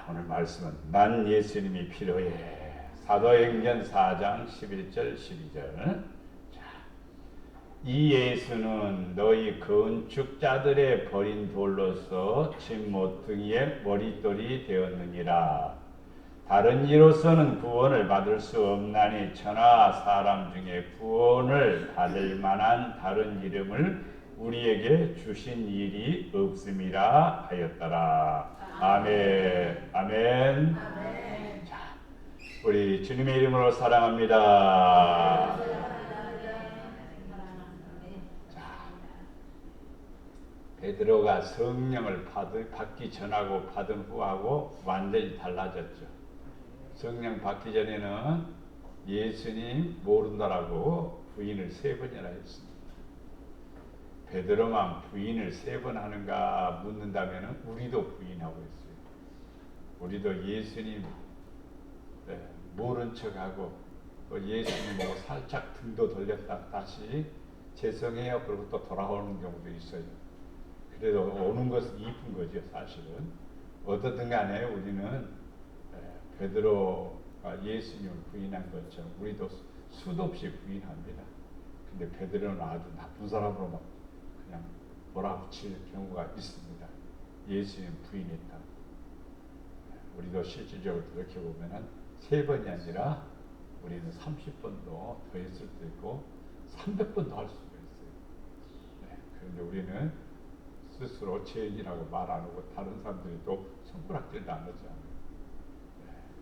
오늘 말씀은 난 예수님이 필요해. 사도행전 4장 11절 12절. 이 예수는 너희 건축자들의 버린 돌로서 집 모퉁이의 머릿돌이 되었느니라. 다른 이로서는 구원을 받을 수 없나니 천하 사람 중에 구원을 받을 만한 다른 이름을 우리에게 주신 일이 없음이라 하였더라. 아멘. 아멘. 아멘. 자, 우리 주님의 이름으로 사랑합니다. 베드로가 성령을 받기 전하고 받은 후하고 완전히 달라졌죠. 성령 받기 전에는 예수님 모른다라고 부인을 3번이나 했습니다. 베드로만 부인을 3번 하는가 묻는다면 우리도 부인하고 있어요. 우리도 예수님 모른 척하고 또 예수님 보고 살짝 등도 돌렸다 다시 죄송해요 그러고 또 돌아오는 경우도 있어요. 그래도 오는 것은 이쁜 거죠. 사실은 어떻든 간에 우리는 베드로가 예수님을 부인한 것처럼 우리도 수도 없이 부인합니다. 근데 베드로는 아주 나쁜 사람으로 막 그냥 몰아붙일 경우가 있습니다. 예수님 부인했다. 우리도 실질적으로 그렇게 보면은 3번이 아니라 우리는 30번도 더 했을 수도 있고 300번도 할 수가 있어요. 그런데 우리는 스스로 죄인이라고 말 안 하고 다른 사람들이 또 손가락질도 안 하지 않아요.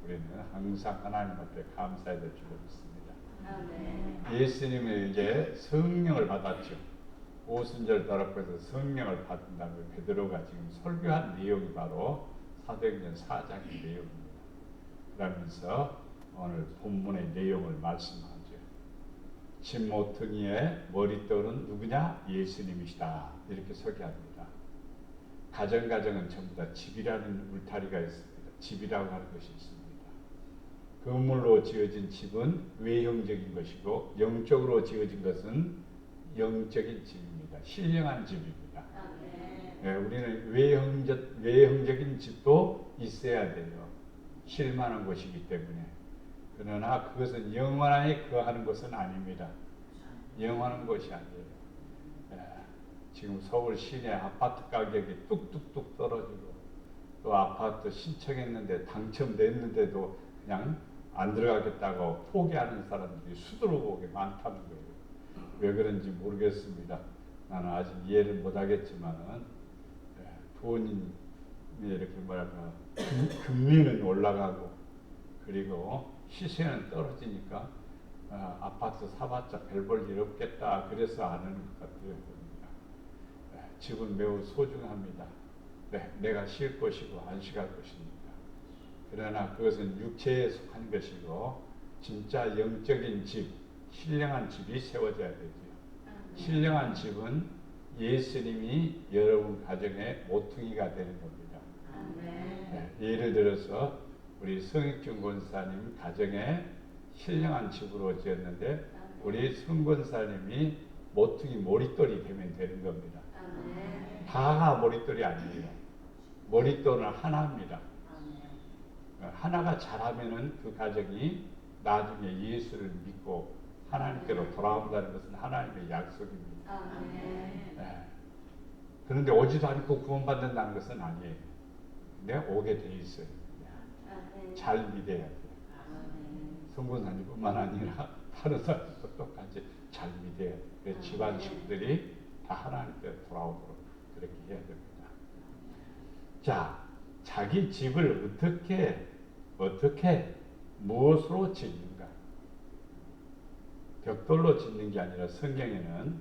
우리는 항상 하나님 앞에 감사해야 될 줄로 믿습니다. 예수님은 이제 성령을 받았죠. 오순절 다락방에서 성령을 받은 다음에 베드로가 지금 설교한 내용이 바로 사도행전 4장의 내용입니다. 그러면서 오늘 본문의 내용을 말씀하죠. 집 모퉁이의 머릿돌은 누구냐? 예수님이시다. 이렇게 소개합니다. 가정은 전부 다 집이라는 울타리가 있습니다. 집이라고 하는 것이 있습니다. 건물로 지어진 집은 외형적인 것이고 영적으로 지어진 것은 영적인 집입니다. 신령한 집입니다. 네, 우리는 외형적인 집도 있어야 돼요. 실만한 것이기 때문에. 그러나 그것은 영원하게 거하는 것은 아닙니다. 영원한 것이 아니에요. 지금 서울 시내 아파트 가격이 뚝뚝뚝 떨어지고 또 아파트 신청했는데 당첨됐는데도 그냥 안 들어가겠다고 포기하는 사람들이 수두룩하게 많다는 거예요. 왜 그런지 모르겠습니다. 나는 아직 이해를 못하겠지만은 돈이 이렇게 뭐랄까 금리는 올라가고 그리고 시세는 떨어지니까 아파트 사봤자 별 볼 일 없겠다 그래서 안 하는 것 같아요. 집은 매우 소중합니다. 내가 쉴 곳이고 안식할 곳입니다. 그러나 그것은 육체에 속한 것이고 진짜 영적인 집, 신령한 집이 세워져야 되죠. 신령한 집은 예수님이 여러분 가정의 모퉁이가 되는 겁니다. 예를 들어서 우리 성익준 권사님 가정에 신령한 집으로 지었는데 우리 성 권사님이 모퉁이 머릿돌이 되면 되는 겁니다. 다가 머릿돌이 아니에요. 머릿돌은 하나입니다. 하나가 잘하면은 그 가정이 나중에 예수를 믿고 하나님께로 돌아온다는 것은 하나님의 약속입니다. 그런데 오지도 않고 구원받는다는 것은 아니에요. 근데 오게 돼 있어요. 잘 믿어야 돼요. 성군사님뿐만 아니라 다른 사람도 똑같이 잘 믿어야 돼요. 집안 식구들이 다 하나님께 돌아오도록 그렇게 해야 됩니다. 자, 자기 집을 어떻게 무엇으로 짓는가? 벽돌로 짓는 게 아니라 성경에는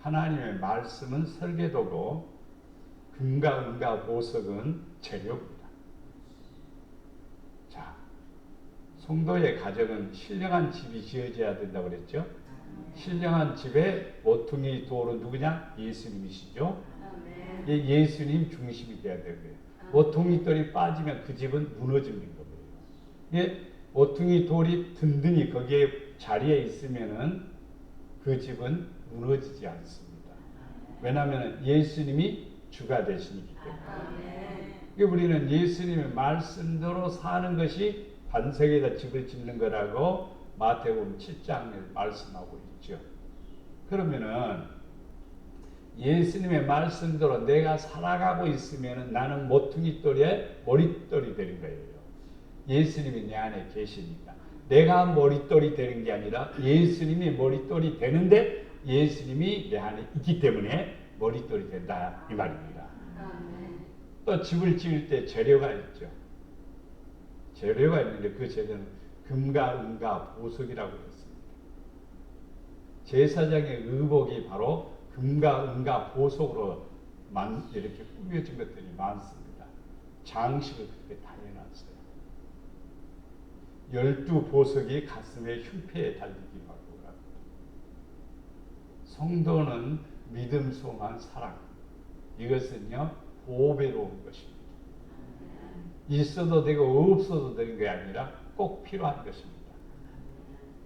하나님의 말씀은 설계도고 금과 은과 보석은 재료입니다. 자, 성도의 가정은 신령한 집이 지어져야 된다고 그랬죠? 신령한 집의 모퉁이 돌은 누구냐? 예수님이시죠? 예수님 중심이 돼야 되고요. 모퉁이 돌이 빠지면 그 집은 무너지는 거예요. 모퉁이 돌이 든든히 거기에 자리에 있으면은 그 집은 무너지지 않습니다. 왜냐하면 예수님이 주가 되시기 때문에. 우리는 예수님의 말씀대로 사는 것이 반석에다 집을 짓는 거라고 마태복음 7장에 말씀하고 있죠. 그러면은 예수님의 말씀대로 내가 살아가고 있으면 나는 모퉁이 돌에 머릿돌이 되는 거예요. 예수님이 내 안에 계시니까. 내가 머릿돌이 되는 게 아니라 예수님이 머릿돌이 되는데 예수님이 내 안에 있기 때문에 머릿돌이 된다 이 말입니다. 또 집을 지을 때 재료가 있죠. 재료가 있는데 그 재료는 금과 은과 보석이라고 했습니다. 제사장의 의복이 바로 금과 은과 보석으로 이렇게 꾸며진 것들이 많습니다. 장식을 그렇게 다 해놨어요. 12보석이 가슴에 흉패에 달리기도 하고 성도는 믿음, 소망, 사랑 이것은요 보배로운 것입니다. 있어도 되고 없어도 되는 게 아니라 꼭 필요한 것입니다.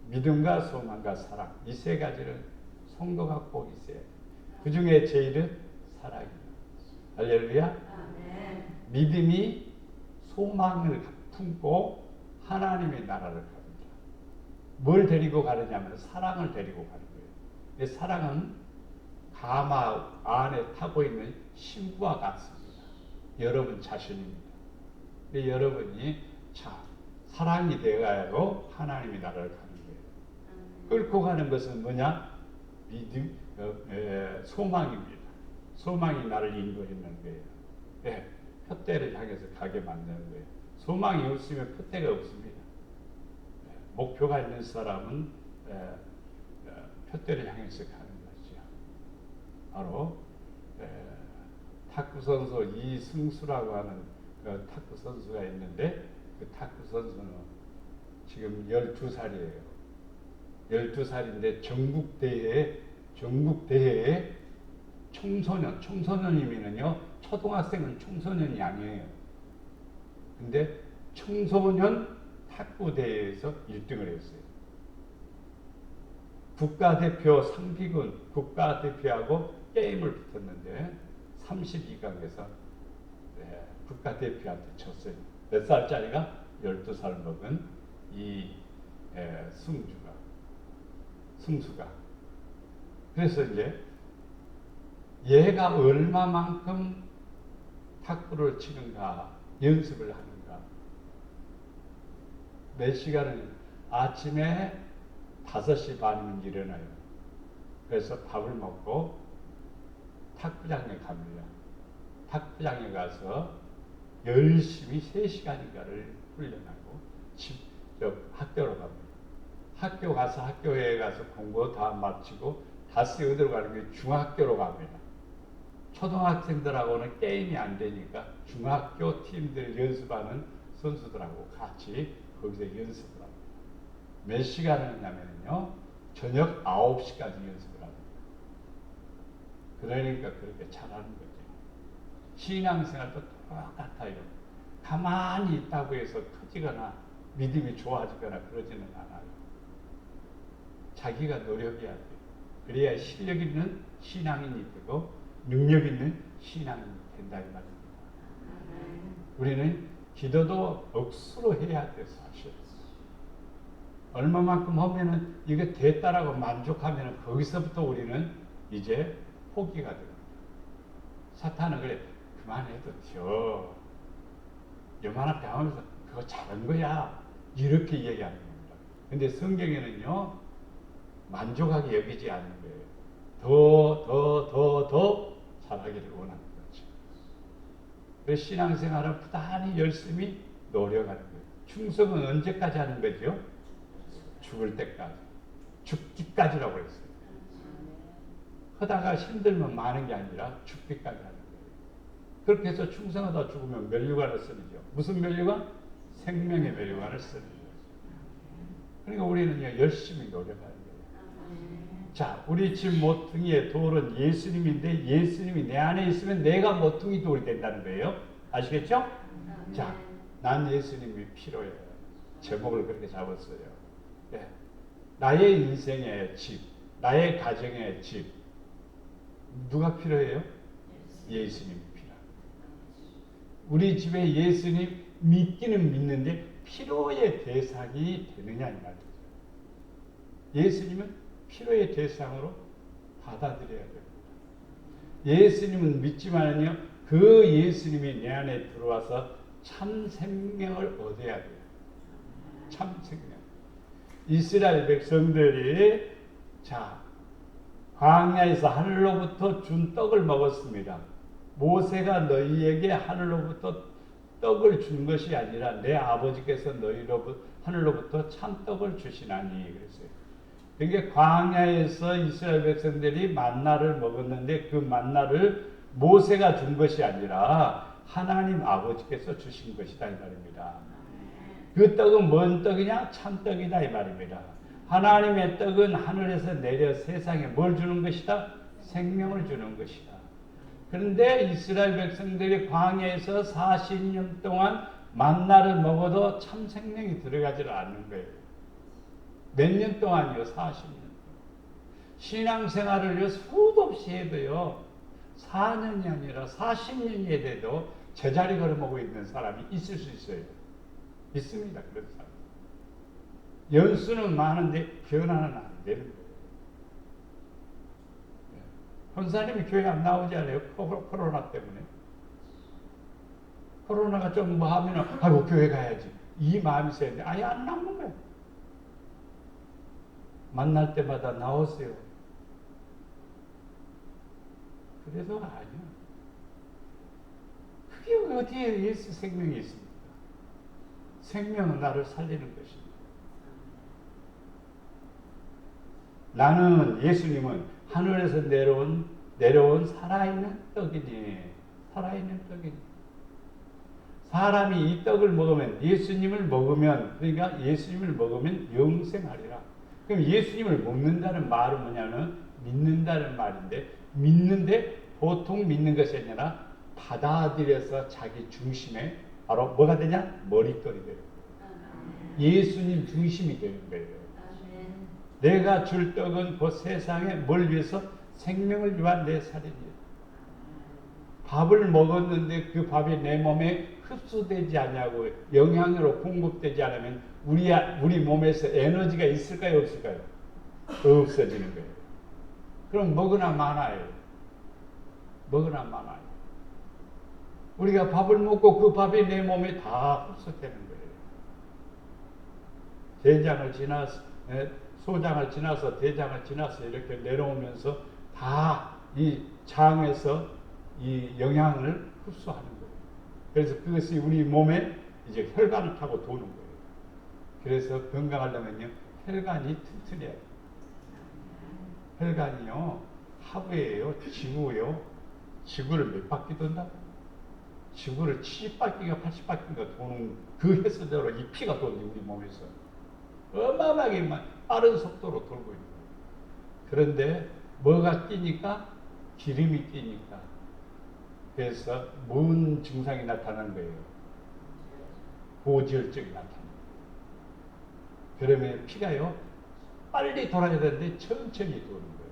믿음과 소망과 사랑 이 세 가지를 성도가 꼭 있어야 돼요. 그 중에 제일은 사랑입니다. 할렐루야. 믿음이 소망을 품고 하나님의 나라를 갑니다. 뭘 데리고 가느냐면 사랑을 데리고 가는 거예요. 사랑은 가마 안에 타고 있는 신부와 같습니다. 여러분 자신입니다. 여러분이 사랑이 되어야고 하나님의 나라를 가는 거예요. 끌고 가는 것은 뭐냐? 믿음, 소망입니다. 소망이 나를 인도하는 거예요. 네, 표대를 향해서 가게 만드는 거예요. 소망이 없으면 표대가 없습니다. 목표가 있는 사람은 표대를 향해서 가는 거죠. 바로 탁구 선수 이승수라고 하는 그 탁구 선수가 있는데 그 탁구 선수는 지금 12살이에요. 12살인데 전국 대회에 청소년이면요 초등학생은 청소년이 아니에요. 근데 청소년 탁구 대회에서 1등을 했어요. 국가대표 상비군 국가대표하고 게임을 붙었는데 32강에서 국가대표한테 졌어요. 몇 살짜리가? 12살 먹은 이 승수가. 그래서 이제 얘가 얼마만큼 탁구를 치는가 연습을 하는가. 몇 시간을 아침에 5시 반이면 일어나요. 그래서 밥을 먹고 탁구장에 갑니다. 탁구장에 가서 열심히 3시간인가를 훈련하고 학교로 갑니다. 학교에 가서 공부 다 마치고 다시 어디로 가는 게 중학교로 갑니다. 초등학생들하고는 게임이 안 되니까 중학교 팀들 연습하는 선수들하고 같이 거기서 연습을 합니다. 몇 시간을 하냐면요 저녁 9시까지 연습을 합니다. 그러니까 그렇게 잘하는 거죠. 신앙생활도 똑같아요. 가만히 있다고 해서 커지거나 믿음이 좋아지거나 그러지는 않아요. 자기가 노력해야 돼요. 그래야 실력 있는 신앙인이 되고 능력 있는 신앙인이 된다 이 말입니다. 우리는 기도도 억수로 해야 돼요. 사실 얼마만큼 하면은 이거 됐다라고 만족하면은 거기서부터 우리는 이제 포기가 됩니다. 사탄은 그래 그만해도 돼. 요만하게 하면서 그거 잘한 거야 이렇게 얘기하는 겁니다. 근데 성경에는요 만족하게 여기지 않는 거예요. 더 잘하기를 원하는 거죠. 그래서 신앙생활은 부단히 열심히 노력하는 거예요. 충성은 언제까지 하는 거죠? 죽을 때까지. 죽기까지라고 했어요. 하다가 힘들면 마는 게 아니라 죽기까지 하는 거예요. 그렇게 해서 충성하다 죽으면 면류관을 쓰는죠. 무슨 면류관? 생명의 면류관을 쓰는 거죠. 그러니까 우리는 열심히 노력하는 거예요. 자, 우리 집 모퉁이의 돌은 예수님인데 예수님이 내 안에 있으면 내가 모퉁이 돌이 된다는 거예요. 아시겠죠? 자, 난 예수님이 필요해요. 제목을 그렇게 잡았어요. 네. 나의 인생의 집, 나의 가정의 집 누가 필요해요? 예수님이 필요합니다. 우리 집에 예수님 믿기는 믿는데 필요의 대상이 되느냐 이 말이죠. 예수님은 필요의 대상으로 받아들여야 됩니다. 예수님은 믿지만요, 그 예수님이 내 안에 들어와서 참 생명을 얻어야 돼요. 참 생명. 이스라엘 백성들이 광야에서 하늘로부터 준 떡을 먹었습니다. 모세가 너희에게 하늘로부터 떡을 준 것이 아니라 내 아버지께서 하늘로부터 참떡을 주시나니 그랬어요. 그러니까 광야에서 이스라엘 백성들이 만나를 먹었는데 그 만나를 모세가 준 것이 아니라 하나님 아버지께서 주신 것이다 이 말입니다. 그 떡은 뭔 떡이냐? 참떡이다 이 말입니다. 하나님의 떡은 하늘에서 내려 세상에 뭘 주는 것이다? 생명을 주는 것이다. 그런데 이스라엘 백성들이 광야에서 40년 동안 만나를 먹어도 참 생명이 들어가지 않는 거예요. 몇 년 동안이요? 40년. 신앙생활을요, 수도 없이 해도요, 4년이 아니라 40년이 돼도 제자리 걸어먹고 있는 사람이 있을 수 있어요. 있습니다. 그런 사람. 연수는 많은데 변화는 안 되는 거예요. 권사님이 교회 안 나오지 않아요? 코로나 때문에. 코로나가 좀 뭐 하면, 아이고, 교회 가야지. 이 마음이 있었는데, 아예 안 나오는 거예요. 만날 때마다 나오세요. 그래서 아니요. 그게 어디에 예수 생명이 있습니까? 생명은 나를 살리는 것입니다. 나는 예수님은 하늘에서 내려온 살아있는 떡이니, 살아있는 떡이니. 사람이 이 떡을 먹으면, 예수님을 먹으면, 그러니까 예수님을 먹으면 영생하리라. 그럼 예수님을 먹는다는 말은 뭐냐면, 믿는다는 말인데, 믿는데 보통 믿는 것이 아니라 받아들여서 자기 중심에 바로 뭐가 되냐? 머릿돌이 돼요. 예수님 중심이 되는 거예요. 내가 줄 떡은 그 세상에 뭘 위해서? 생명을 위한 내 살이니라. 밥을 먹었는데 그 밥이 내 몸에 흡수되지 않냐고, 영양으로 공급되지 않으면 우리 몸에서 에너지가 있을까요? 없을까요? 없어지는 거예요. 그럼 먹으나 마나요. 먹으나 마나요. 우리가 밥을 먹고 그 밥이 내 몸에 다 흡수되는 거예요. 대장을 지나서, 소장을 지나서 대장을 지나서 이렇게 내려오면서 다 이 장에서 이 영양을 흡수하는 거예요. 그래서 그것이 우리 몸에 이제 혈관을 타고 도는 거예요. 그래서 건강하려면요, 혈관이 튼튼해야 돼요. 혈관이요, 하부예요, 지구요. 지구를 몇 바퀴 돈다? 지구를 70바퀴가 80바퀴가 도는 그 횟수대로 이 피가 도는데 우리 몸에서 어마어마하게 빠른 속도로 돌고 있는 거예요. 그런데 뭐가 뛰니까? 기름이 뛰니까. 그래서 뭔 증상이 나타나는 거예요? 고지혈증이 나타나는 거예요. 그러면 피가요, 빨리 돌아야 되는데 천천히 도는 거예요.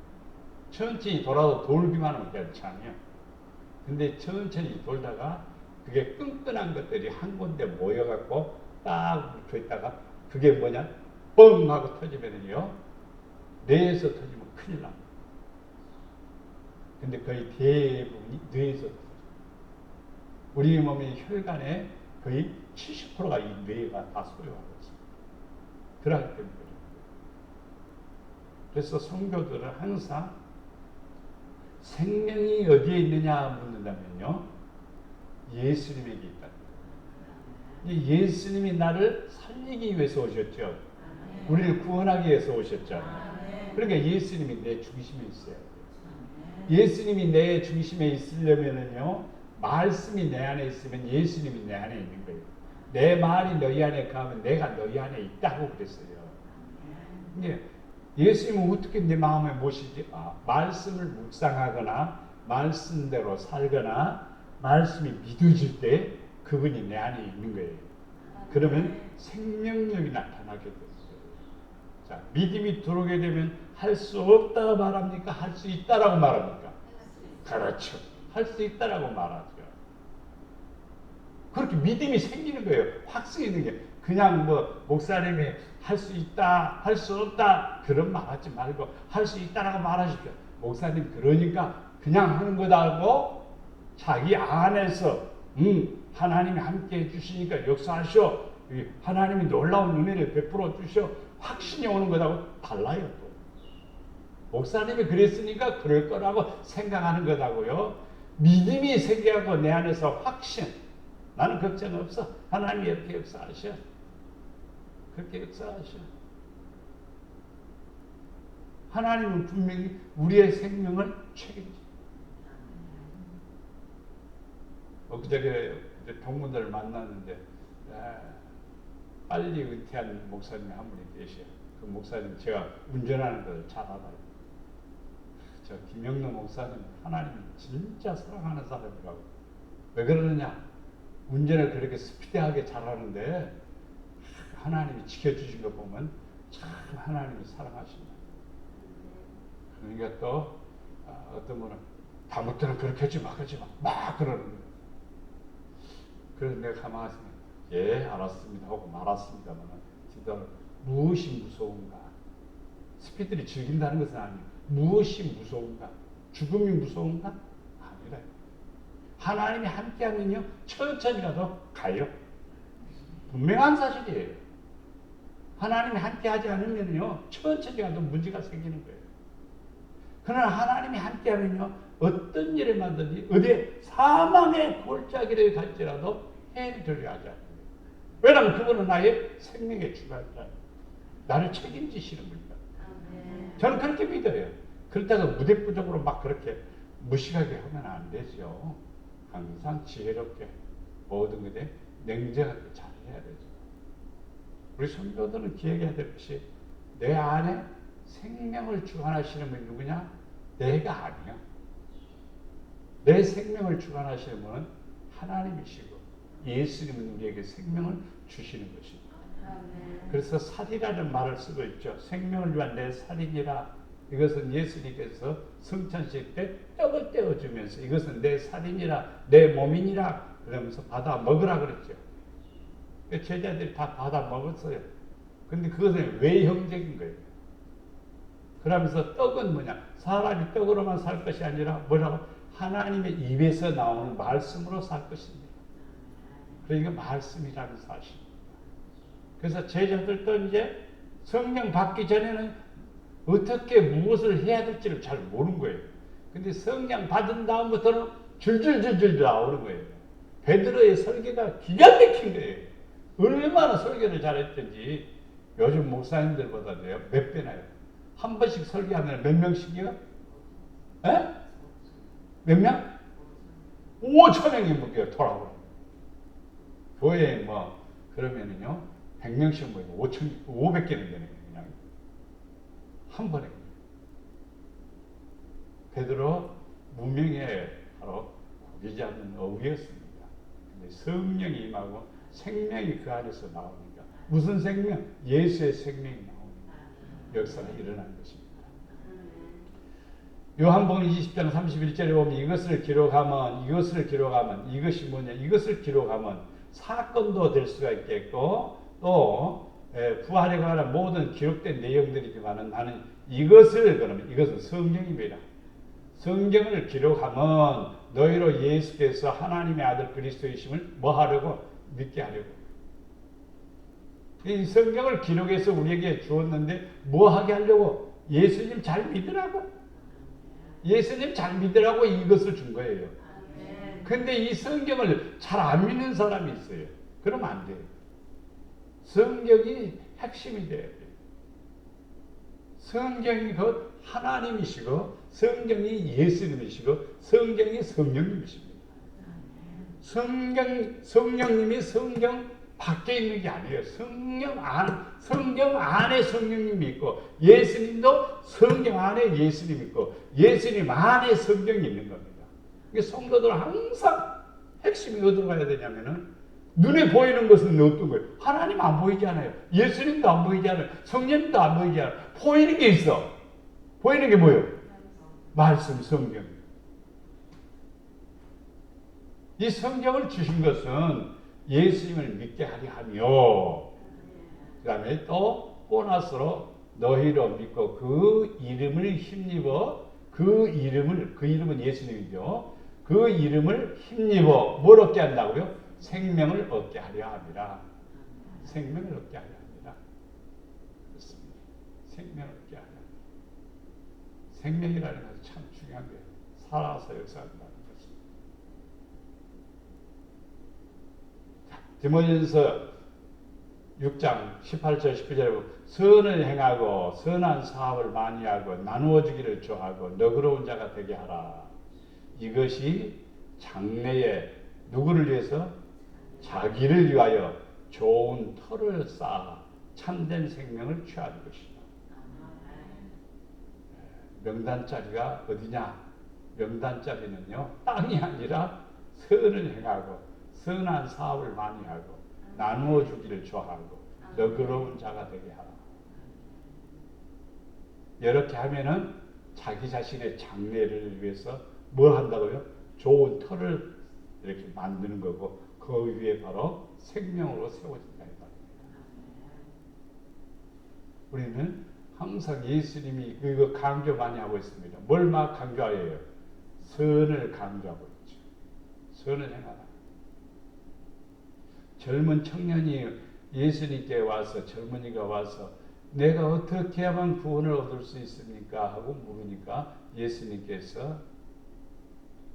천천히 돌아도 돌기만 하면 괜찮아요. 근데 천천히 돌다가 그게 끈끈한 것들이 한 군데 모여갖고 딱 묻혀있다가 그게 뭐냐? 뻥 하고 터지면요, 뇌에서 터지면 큰일 납니다. 근데 거의 대부분이 뇌에서 터져요. 우리 몸의 혈관의 거의 70%가 이 뇌가 다 소유하고 있습니다. 그러기 때문에. 그래서 성도들은 항상 생명이 어디에 있느냐 묻는다면요, 예수님에게 있다. 예수님이 나를 살리기 위해서 오셨죠. 우리를 구원하기 위해서 오셨죠. 그러니까 예수님이 내 중심에 있어야 돼요. 예수님이 내 중심에 있으려면은요, 말씀이 내 안에 있으면 예수님이 내 안에 있는 거예요. 내 말이 너희 안에 가면 내가 너희 안에 있다고 그랬어요. 근데 예수님은 어떻게 내 마음에 모시지? 말씀을 묵상하거나 말씀대로 살거나 말씀이 믿어질 때 그분이 내 안에 있는 거예요. 그러면 생명력이 나타나게 됐어요. 자, 믿음이 들어오게 되면 할 수 없다고 말합니까? 할 수 있다라고 말합니까? 그렇죠. 할 수 있다라고 말하죠. 그렇게 믿음이 생기는 거예요. 확증이 있는 게. 그냥 뭐 목사님이 할 수 있다, 할 수 없다 그런 말 하지 말고 할 수 있다라고 말하십시오. 목사님 그러니까 그냥 하는 거다고 자기 안에서 하나님이 함께 해주시니까 역사하시오. 하나님이 놀라운 은혜를 베풀어 주시오. 확신이 오는 거다고 달라요. 또. 목사님이 그랬으니까 그럴 거라고 생각하는 거다고요. 믿음이 생겨고 내 안에서 확신. 나는 걱정 없어. 하나님이 이렇게 역사하셔. 그렇게 역사하셔. 하나님은 분명히 우리의 생명을 책임져. 엊그저께 동문들을 만났는데 빨리 은퇴한 목사님이 한 분이 계셔요. 그 목사님 제가 운전하는 걸 잘 알아요. 저 김영로 목사님 하나님이 진짜 사랑하는 사람이라고. 왜 그러느냐? 운전을 그렇게 스피디하게 잘하는데 하나님이 지켜주신 거 보면 참 하나님이 사랑하신다. 그러니까 또 어떤 분은 다음부터는 그렇게 하지 마, 그러지 마. 막 그러는 거예요. 그래서 내가 가만히 있으면 예 알았습니다 하고 말았습니다만 진짜 무엇이 무서운가? 스피드를 즐긴다는 것은 아니에요. 무엇이 무서운가? 죽음이 무서운가? 아니래. 하나님이 함께하면요 천천히라도 가요. 분명한 사실이에요. 하나님이 함께하지 않으면요 천천히 가도 문제가 생기는 거예요. 그러나 하나님이 함께하면요 어떤 일을 만든지 어디 사망의 골짜기를 갈지라도 해를 하지 않아요. 왜냐하면 그거는 나의 생명의 주관이라 나를 책임지시는 겁니다. 저는 그렇게 믿어요. 그렇다고 무대부적으로 막 그렇게 무식하게 하면 안 되죠. 항상 지혜롭게 모든 것에 냉정하게 잘해야 되죠. 우리 성도들은 기억해야 될 것이 내 안에 생명을 주관하시는 분이 누구냐? 내가 아니야. 내 생명을 주관하시는 분은 하나님이시고 예수님은 우리에게 생명을 주시는 것입니다. 그래서 살이라는 말을 쓰고 있죠. 생명을 위한 내 살이니라. 이것은 예수님께서 성찬식 때 떡을 떼어주면서 이것은 내 살이니라 내 몸이니라 그러면서 받아 먹으라 그랬죠. 제자들이 다 받아 먹었어요. 근데 그것은 외형적인 거예요. 그러면서 떡은 뭐냐? 사람이 떡으로만 살 것이 아니라 뭐라고? 하나님의 입에서 나오는 말씀으로 살 것입니다. 그러니까 말씀이라는 사실입니다. 그래서 제자들도 이제 성령 받기 전에는 어떻게 무엇을 해야 될지를 잘 모르는 거예요. 근데 성령 받은 다음부터는 줄줄줄줄 나오는 거예요. 베드로의 설교가 기가 막힌 거예요. 얼마나 설교를 잘했던지 요즘 목사님들보다도요 몇 배나요. 한 번씩 설교하면 몇 명씩이요? 에? 몇 명? 5,000명이 묶여요. 돌아오고. 교회에 뭐 그러면은요 100명씩 모이고 500개는 되네요. 그냥 한 번에. 베드로 무명의 바로 고기지 않는 어부였습니다. 근데 성령이 임하고 생명이 그 안에서 나오니까 무슨 생명? 예수의 생명이 나오니까 역사가 일어난 것입니다. 요한복음 20장 31절에 보면 이것을 기록하면 이것이 뭐냐? 이것을 기록하면 사건도 될 수가 있겠고 또 부활에 관한 모든 기록된 내용들이지만 나는 이것은 성경입니다. 성경을 기록하면 너희로 예수께서 하나님의 아들 그리스도이심을 뭐 하려고? 믿게 하려고. 이 성경을 기록해서 우리에게 주었는데 뭐 하게 하려고? 예수님 잘 믿으라고. 예수님 잘 믿으라고 이것을 준 거예요. 근데 이 성경을 잘 안 믿는 사람이 있어요. 그러면 안 돼요. 성경이 핵심이 돼야 돼요. 성경이 곧 하나님이시고 성경이 예수님이시고 성경이 성령님이십니다. 성령님이 성경 밖에 있는 게 아니에요. 성경 안에 성령님이 있고 예수님도 성경 안에 예수님이 있고 예수님 안에 성경이 있는 겁니다. 성도들은 항상 핵심이 어디로 가야 되냐면은 눈에 보이는 것은 어떤 거예요? 하나님 안 보이지 않아요. 예수님도 안 보이지 않아요. 성령님도 안 보이지 않아요. 보이는 게 있어. 보이는 게 뭐예요? 말씀, 성경. 이 성경을 주신 것은 예수님을 믿게 하리 하며, 그 다음에 또 보너스로 너희로 믿고 그 이름을 힘입어, 그 이름은 예수님이죠. 그 이름을 힘입어 뭘 얻게 한다고요? 생명을 얻게 하려 합니다. 생명을 얻게 하려 합니다. 그렇습니다. 생명을 얻게 하려 합니다. 생명이라는 것은 참 중요한 거예요. 살아서 역사한다는 것입니다. 디모데전서 6장 18절 19절에 보면 선을 행하고 선한 사업을 많이 하고 나누어 주기를 좋아하고 너그러운 자가 되게 하라. 이것이 장래에 누구를 위해서? 자기를 위하여 좋은 터를 쌓아 참된 생명을 취하는 것이다. 명단자리가 어디냐? 명단자리는요, 땅이 아니라 선을 행하고 선한 사업을 많이 하고 나누어 주기를 좋아하고 너그러운 자가 되게 하라. 이렇게 하면은 자기 자신의 장래를 위해서 뭘 한다고요? 좋은 터를 이렇게 만드는 거고 그 위에 바로 생명으로 세워진다 이 말입니다. 우리는 항상 예수님이 이거 강조 많이 하고 있습니다. 뭘 막 강조하여요? 선을 강조하고 있죠. 선을 행하라. 젊은 청년이 예수님께 와서 젊은이가 와서 내가 어떻게 하면 구원을 얻을 수 있습니까? 하고 물으니까 예수님께서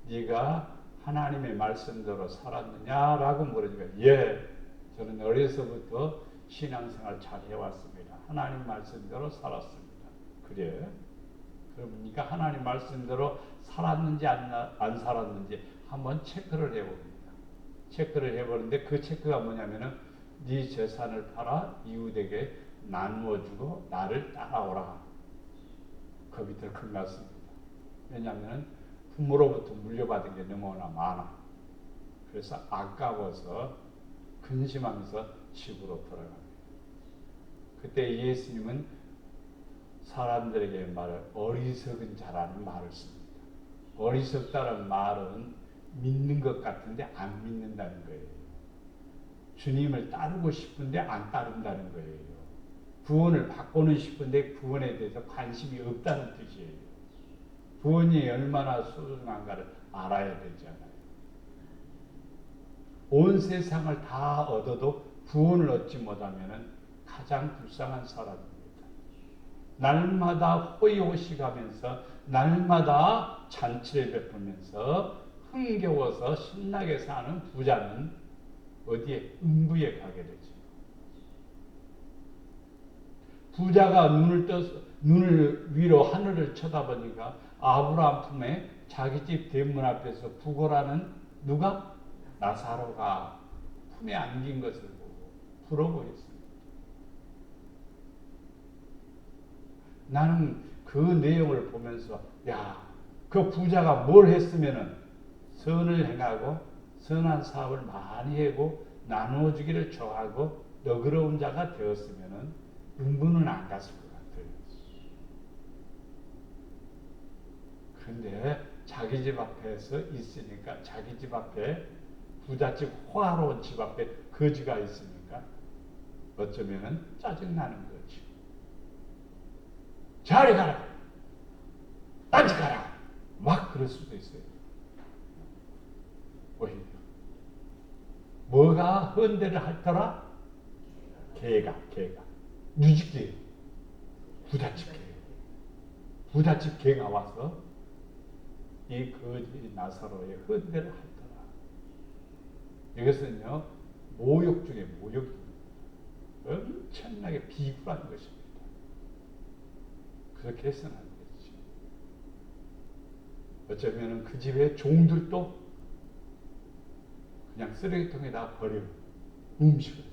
네가 하나님의 말씀대로 살았느냐라고 물으니까 예, 저는 어려서부터 신앙생활 잘 해왔습니다. 하나님 말씀대로 살았습니다. 그래? 그러니까 하나님 말씀대로 살았는지 안 살았는지 한번 체크를 해봅니다. 체크를 해보는데 그 체크가 뭐냐면은 네 재산을 팔아 이웃에게 나누어주고 나를 따라오라. 그 밑에 큰 말씀입니다. 왜냐하면 부모로부터 물려받은 게 너무나 많아. 그래서 아까워서 근심하면서 집으로 돌아갑니다. 그때 예수님은 사람들에게 말을 어리석은 자라는 말을 씁니다. 어리석다는 말은 믿는 것 같은데 안 믿는다는 거예요. 주님을 따르고 싶은데 안 따른다는 거예요. 구원을 받고는 싶은데 구원에 대해서 관심이 없다는 뜻이에요. 구원이 얼마나 소중한가를 알아야 되잖아요. 온 세상을 다 얻어도 구원을 얻지 못하면 가장 불쌍한 사람입니다. 날마다 호의호식하면서 날마다 잔치를 베풀면서 흥겨워서 신나게 사는 부자는 어디에? 음부에 가게 되죠. 부자가 눈을 위로 하늘을 쳐다보니까 아브라함 품에 자기 집 대문 앞에서 부고라는 누가? 나사로가 품에 안긴 것을 보고 부러워했습니다. 나는 그 내용을 보면서 야, 그 부자가 뭘 했으면은 선을 행하고 선한 사업을 많이 하고 나누어 주기를 좋아하고 너그러운 자가 되었으면은 음부는 안 갔을 것 같아요. 그런데 자기 집 앞에서 있으니까 자기 집 앞에 부잣집 호화로운 집 앞에 거지가 있으니까 어쩌면은 짜증나는 거지. 저리 가라. 딴지 가라. 막 그럴 수도 있어요. 오히려 뭐가 헌대를 핥더라? 개가 누지개 부잣집 개. 부잣집 개가 와서 이 거지 나사로의 헌대를 핥더라. 이것은요 모욕 중에 모욕입니다. 엄청나게 비굴한 것입니다. 그렇게 해서는 안 되지. 어쩌면 그 집의 종들도 그냥 쓰레기통에다 버려. 음식을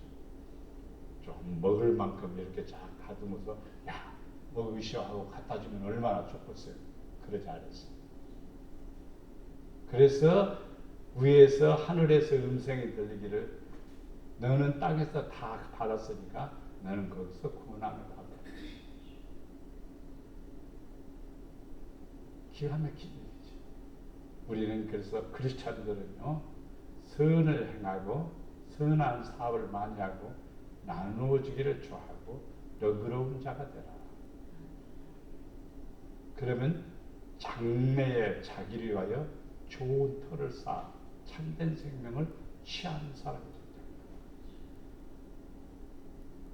좀 먹을 만큼 이렇게 쫙 가두면서 야 먹으시오 하고 갖다 주면 얼마나 좋겠어요. 그러지 않았어요. 그래서 위에서 하늘에서 음성이 들리기를 너는 땅에서 다 받았으니까 너는 거기서 구원함을 받아. 기가 막힌 일이지. 우리는 그래서 크리스찬들은요 선을 행하고 선한 사업을 많이 하고 나누어 주기를 좋아하고 너그러운 자가 되라. 그러면 장래에 자기를 위하여 좋은 터를 쌓아 참된 생명을 취하는 사람이 된다.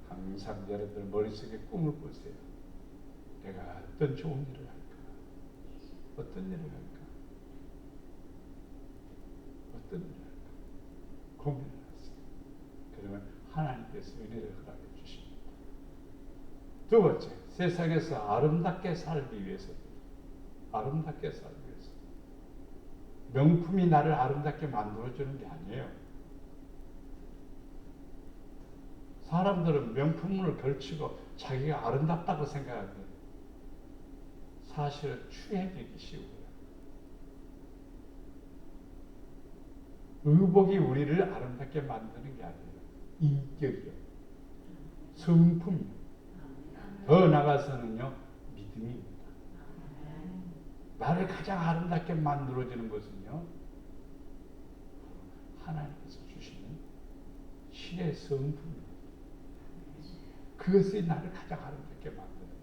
항상 여러분들 머릿속에 꿈을 꾸세요. 내가 어떤 좋은 일을 할까? 어떤 일을 할까? 어떤 일을 할까? 고민을 하세요. 그러면 하나님께서 은혜를 허락해 주십니다. 두 번째, 세상에서 아름답게 살기 위해서, 아름답게 살기 위해서. 명품이 나를 아름답게 만들어주는 게 아니에요. 사람들은 명품을 걸치고 자기가 아름답다고 생각하는데 사실은 추해지기 쉬워요. 의복이 우리를 아름답게 만드는 게 아니에요. 인격이요. 성품이요. 더 나아가서는요, 믿음입니다. 나를 가장 아름답게 만들어주는 것은요, 하나님께서 주시는 신의 성품입니다. 그것이 나를 가장 아름답게 만드는 거예요.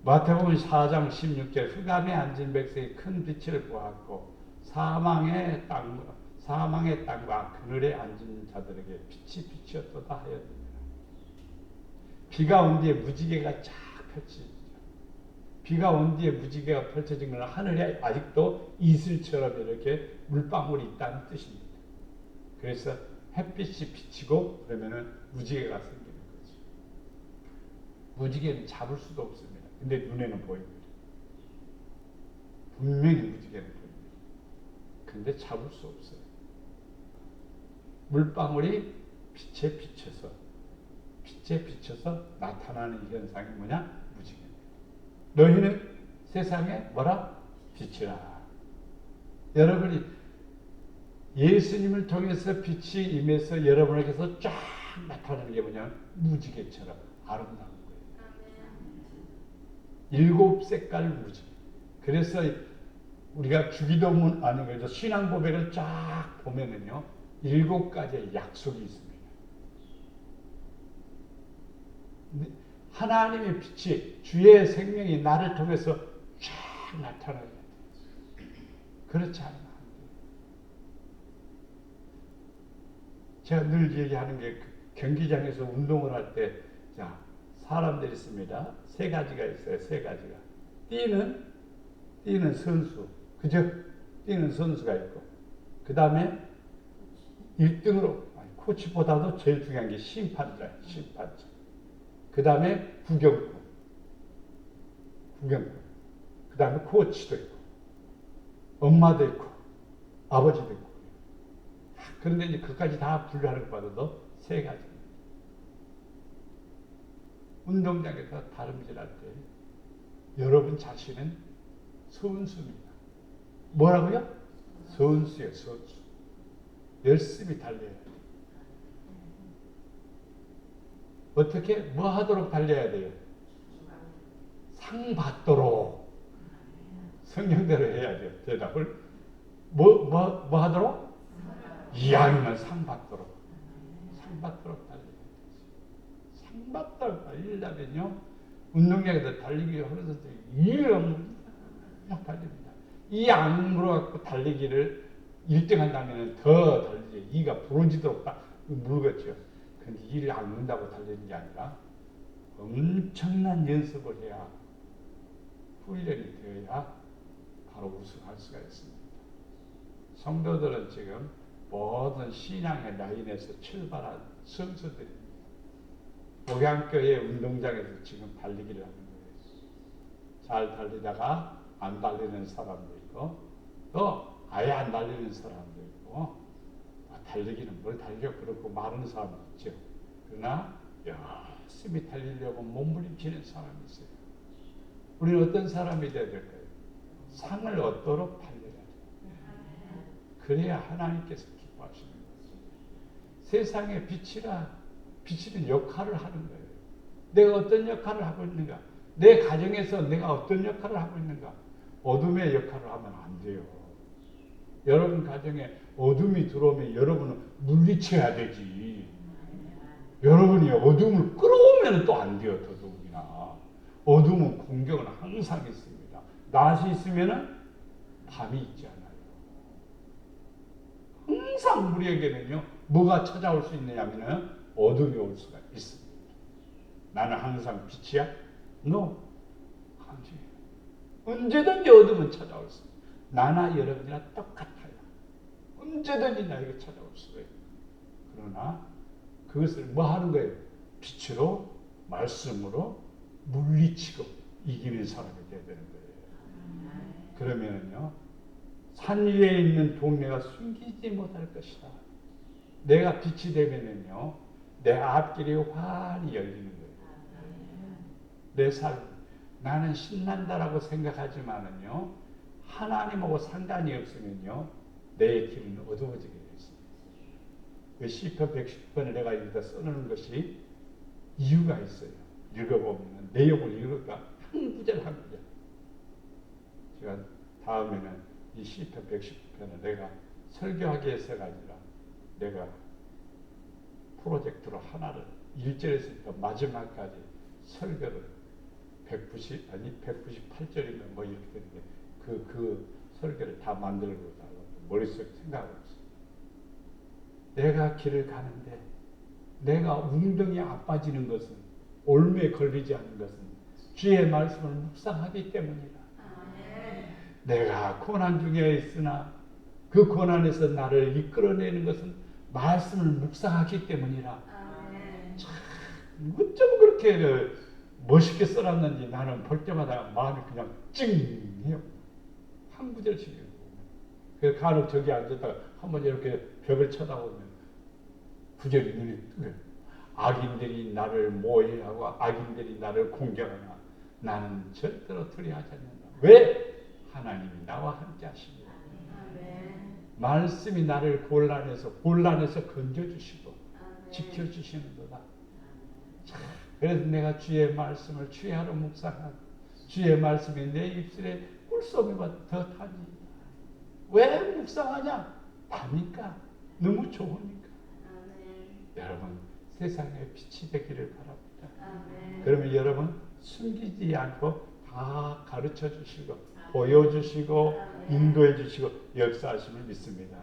마태복음 4장 16절 흑암에 앉은 백성이 큰 빛을 보았고 사망의 땅과 그늘에 앉은 자들에게 빛이 비치었도다 하였느니라. 비가 온 뒤에 무지개가 쫙 펼쳐지죠. 비가 온 뒤에 무지개가 펼쳐진 건 하늘에 아직도 이슬처럼 이렇게 물방울이 있다는 뜻입니다. 그래서 햇빛이 비치고 그러면은 무지개가 생기는 거죠. 무지개는 잡을 수도 없습니다. 근데 눈에는 보입니다. 분명히 무지개는 보입니다. 근데 잡을 수 없어요. 물방울이 빛에 비쳐서 나타나는 현상이 뭐냐? 무지개입니다. 너희는 세상에 뭐라? 빛이라. 여러분이 예수님을 통해서 빛이 임해서 여러분에게서 쫙 나타나는 게 뭐냐면 무지개처럼 아름다운 거예요. 7색깔 무지개. 그래서 우리가 주기도문 아닌 거죠. 신앙 고백을 쫙 보면은요, 7가지의 약속이 있습니다. 하나님의 빛이 주의 생명이 나를 통해서 쫙 나타나야 돼요. 그렇지 않으면 안 돼요. 제가 늘 얘기하는 게 경기장에서 운동을 할 때, 자, 사람들이 있습니다. 3가지가 있어요. 3가지가. 뛰는 선수. 그죠? 뛰는 선수가 있고. 그 다음에 1등으로, 코치보다도 제일 중요한 게 심판자예요. 심판자. 그 다음에 구경꾼. 그 다음에 코치도 있고, 엄마도 있고, 아버지도 있고. 그런데 이제 그까지 다 분류하는 것보다도 3가지. 운동장에서 다름질할 때 여러분 자신은 선수입니다. 뭐라고요? 선수예요, 선수. 열심히 달려야 돼요. 어떻게, 뭐 하도록 달려야 돼요? 상 받도록. 성경대로 해야 돼요. 대답을. 뭐 하도록? 이왕이면 상 받도록. 상 받도록 달려야 돼요. 상 받도록 달리려면요, 운동장에서 달리기 하는 선생님이 이렇게 달립니다. 이 악물어 갖고 달리기를 1등 한다면 더 달리지. 이가 부러지도록 딱 물겠죠. 근데 이를 악문다고 달리는 게 아니라 엄청난 연습을 해야, 훈련이 되어야 바로 우승할 수가 있습니다. 성도들은 지금 모든 신앙의 라인에서 출발한 선수들입니다. 목양교회 운동장에서 지금 달리기를 하는 거예요. 잘 달리다가 안 달리는 사람도 있고, 또 아예 안 달리는 사람도 있고, 달리기는 뭘 달려 그렇고 마르는 사람도 있죠. 그러나 열심히 달리려고 몸부림치는 사람이 있어요. 우리는 어떤 사람이 되어야 될까요? 상을 얻도록 달려야 돼요. 그래야 하나님께서 기뻐하시는 거죠. 세상에 빛이는 역할을 하는 거예요. 내가 어떤 역할을 하고 있는가? 내 가정에서 내가 어떤 역할을 하고 있는가? 어둠의 역할을 하면 안 돼요. 여러분 가정에 어둠이 들어오면 여러분은 물리쳐야 되지. 여러분이 어둠을 끌어오면 또 안 돼요. 더더욱이나 어둠은 공격은 항상 있습니다. 낮이 있으면 밤이 있지 않아요. 항상 우리에게는요 뭐가 찾아올 수 있느냐면은 어둠이 올 수가 있습니다. 나는 항상 빛이야? No. 언제든지 어둠은 찾아올 수 있어요. 나나 여러분이나 똑같아요. 언제든지 나에게 찾아올 수가 있어요. 그러나 그것을 뭐 하는 거예요? 빛으로, 말씀으로 물리치고 이기는 사람이 되야 되는 거예요. 그러면은요, 산 위에 있는 동네가 숨기지 못할 것이다. 내가 빛이 되면은요, 내 앞길이 환히 열리는 거예요. 내 삶, 나는 신난다라고 생각하지만은요, 하나님하고 상관이 없으면요, 내 길은 어두워지게 되어 있습니다. 시편 110편을 내가 여기다 써놓은 것이 이유가 있어요. 읽어보면 내용을 읽으니까 한 구절 한 구절. 제가 다음에는 이 시편 110편을 내가 설교하기 위해서가 아니라 내가 프로젝트로 하나를 1절에서부터 마지막까지 설교를 198절인가 뭐 이렇게 되는데 그 설교를 다 만들고 머릿속에 생각하고 있어요. 내가 길을 가는데 내가 웅덩이에 아파지는 것은 올무에 걸리지 않는 것은 주의 말씀을 묵상하기 때문이다. 내가 고난 중에 있으나 그 고난에서 나를 이끌어내는 것은 말씀을 묵상하기 때문이라. 참 어쩜 그렇게 멋있게 써놨는지 나는 볼 때마다 마음이 그냥 찡해요. 한 구절씩 읽고. 그래서 간혹 저기 앉았다가 한번 이렇게 벽을 쳐다보면 구절이 눈에 뜨거요. 악인들이 나를 모해하고 악인들이 나를 공격하나 나는 절대로 두려워하지 않는다. 왜? 하나님이 나와 함께 하십니다. 말씀이 나를 곤란해서 건져주시고 지켜주시는도다. 그래서 내가 주의 말씀을 주야로 묵상하고 주의 말씀이 내 입술에 꿀송이보다 더 타니. 왜 묵상하냐? 다니까. 너무 좋으니까. 여러분 세상에 빛이 되기를 바랍니다. 그러면 여러분 숨기지 않고 다 가르쳐 주시고 보여주시고 인도해 주시고 역사하심을 믿습니다.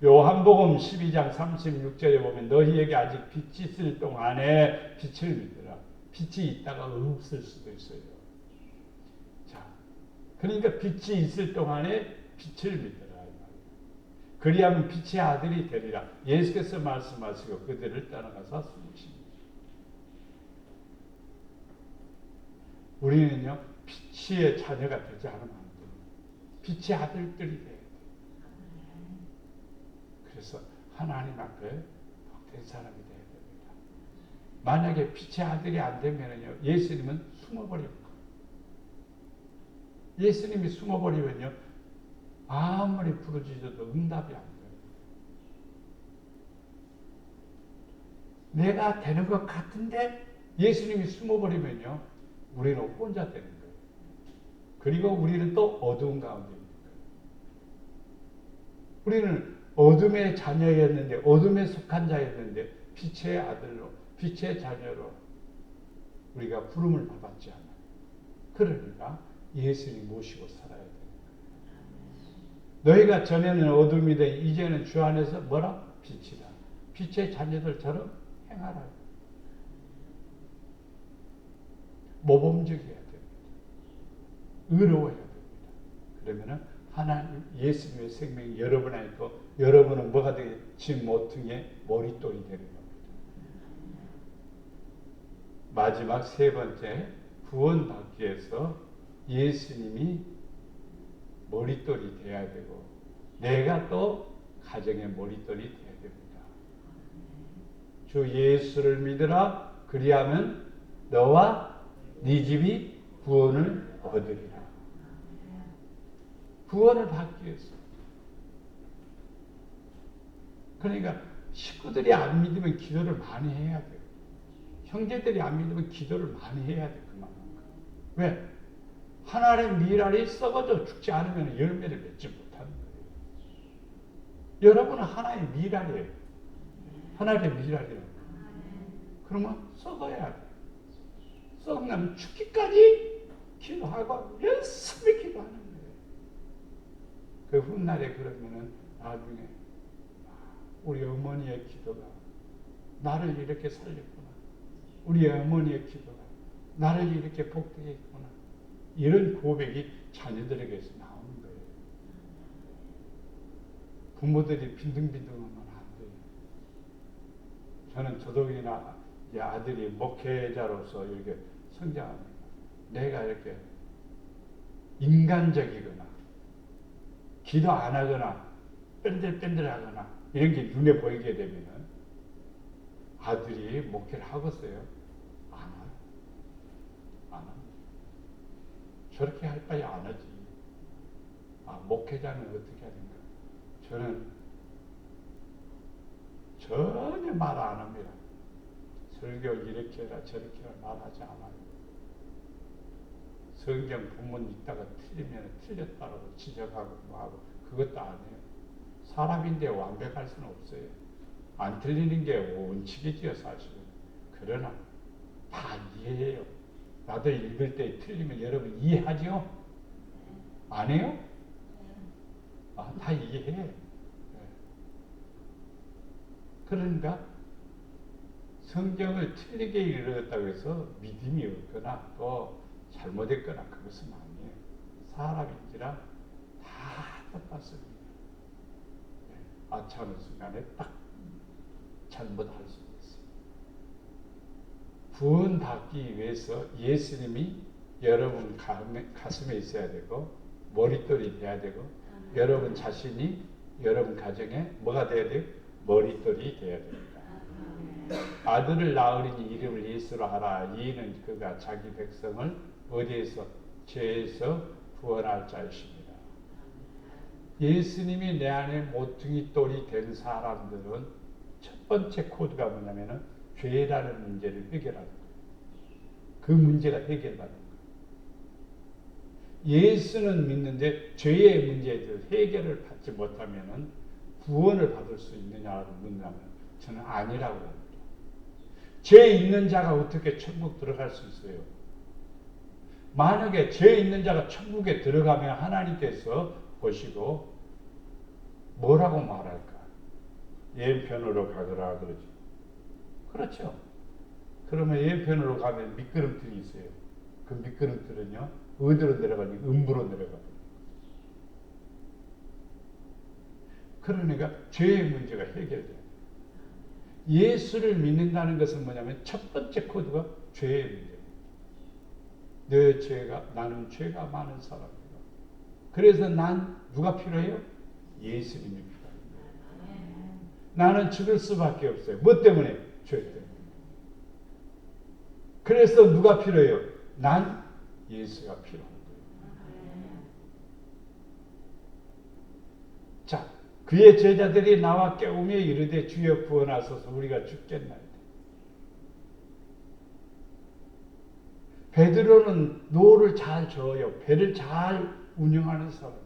요한복음 12장 36절에 보면 너희에게 아직 빛이 있을 동안에 빛을 믿으라. 빛이 있다가 없을 수도 있어요. 자, 그러니까 빛이 있을 동안에 빛을 믿으라. 그리하면 빛의 아들이 되리라. 예수께서 말씀하시고 그들을 떠나가서 숨으십니다. 우리는요 빛의 자녀가 되지 않으면 안 돼요. 빛의 아들들이 돼야 돼요. 그래서 하나님 앞에 복된 사람이 돼야 됩니다. 만약에 빛의 아들이 안 되면요 예수님은 숨어버립니다. 예수님이 숨어버리면요 아무리 부르짖어도 응답이 안 돼요. 내가 되는 것 같은데 예수님이 숨어버리면요 우리는 혼자 되는 거예요. 그리고 우리는 또 어두운 가운데 있는 거예요. 우리는 어둠의 자녀였는데 어둠에 속한 자였는데 빛의 아들로 빛의 자녀로 우리가 부름을 받았지 않아요. 그러니까 예수님 모시고 살아야 돼요. 너희가 전에는 어둠이되 이제는 주 안에서 뭐라? 빛이다. 빛의 자녀들처럼 행하라. 모범적이어야 됩니다. 의로워야 됩니다. 그러면은 하나님 예수님의 생명이 여러분 안에 있고 여러분은 뭐가 되지? 모퉁이의 머릿돌이 되는 겁니다. 마지막 세 번째 구원받기 위해서 예수님이 머릿돌이 돼야 되고 내가 또 가정의 머릿돌이 돼야 됩니다. 주 예수를 믿으라. 그리하면 너와 네 집이 구원을 얻으리라. 구원을 받기 위해서. 그러니까 식구들이 안 믿으면 기도를 많이 해야 돼요. 형제들이 안 믿으면 기도를 많이 해야 돼요. 그만큼. 왜? 하나의 미랄이 썩어져 죽지 않으면 열매를 맺지 못하는 거예요. 여러분은 하나의 미랄이에요. 하나의 미랄이에요. 그러면 썩어야 돼. 썩으면 죽기까지 기도하고 열심히 기도하는 거예요. 그 훗날에 그러면은 나중에 우리 어머니의 기도가 나를 이렇게 살렸구나. 우리 어머니의 기도가 나를 이렇게 복되게 했구나. 이런 고백이 자녀들에게서 나오는 거예요. 부모들이 빈둥빈둥하면 안 돼요. 저는 저덕이나 아들이 목회자로서 이렇게 성장합니다. 내가 이렇게 인간적이거나 기도 안 하거나 뺀들뺀들하거나 이런 게 눈에 보이게 되면 아들이 목회를 하겠어요? 안 해요. 안 합니다. 저렇게 할 바에 안 하지. 목회자는 어떻게 하는가? 저는 전혀 말 안 합니다. 설교 이렇게 해라 저렇게 해라 말하지 않아요. 성경 본문 읽다가 틀리면 틀렸다고 지적하고 뭐하고 그것도 안 해요. 사람인데 완벽할 수는 없어요. 안 틀리는 게 원칙이지요 사실은. 그러나 다 이해해요. 나도 읽을 때 틀리면 여러분 이해하죠? 안 해요? 다 이해해. 그러니까 성경을 틀리게 읽었다고 해서 믿음이 없거나 또 잘못했거나 그것은 아니에요. 사람인지라 다 똑같습니다. 아차하는 순간에 딱 잘못할 수 있어요. 구원받기 위해서 예수님이 여러분 가슴에 있어야 되고 머릿돌이 돼야 되고 여러분 자신이 여러분 가정에 뭐가 돼야 돼요? 머릿돌이 돼야 됩니다. 아들을 낳으리니 이름을 예수로 하라. 이는 그가 자기 백성을 어디에서? 죄에서 구원할 자이십니다. 예수님이 내 안에 모퉁이 돌이 된 사람들은 첫 번째 코드가 뭐냐면은 죄라는 문제를 해결하는 거예요. 그 문제가 해결받는 거예요. 예수는 믿는데 죄의 문제에 대해서 해결을 받지 못하면은 구원을 받을 수 있느냐고 묻는다면 저는 아니라고 합니다. 죄 있는 자가 어떻게 천국 들어갈 수 있어요? 만약에 죄 있는 자가 천국에 들어가면 하나님께서 보시고 뭐라고 말할까? 예편으로 가거라 그러죠. 그렇죠. 그러면 예편으로 가면 미끄럼틀이 있어요. 그 미끄럼틀은요 어디로 내려가니? 음부로 내려가요. 그러니까 죄의 문제가 해결돼요. 예수를 믿는다는 것은 뭐냐면 첫 번째 코드가 죄의 문제예요. 내 죄가, 나는 죄가 많은 사람이다. 그래서 난 누가 필요해요? 예수님이 필요해요. 나는 죽을 수밖에 없어요. 뭐 때문에? 죄 때문에. 그래서 누가 필요해요? 난 예수가 필요한 거예요. 자, 그의 제자들이 나와 깨우며 이르되 주여 구원하소서 우리가 죽겠나이다. 베드로는 노를 잘 저어요. 배를 잘 운영하는 사람이에요.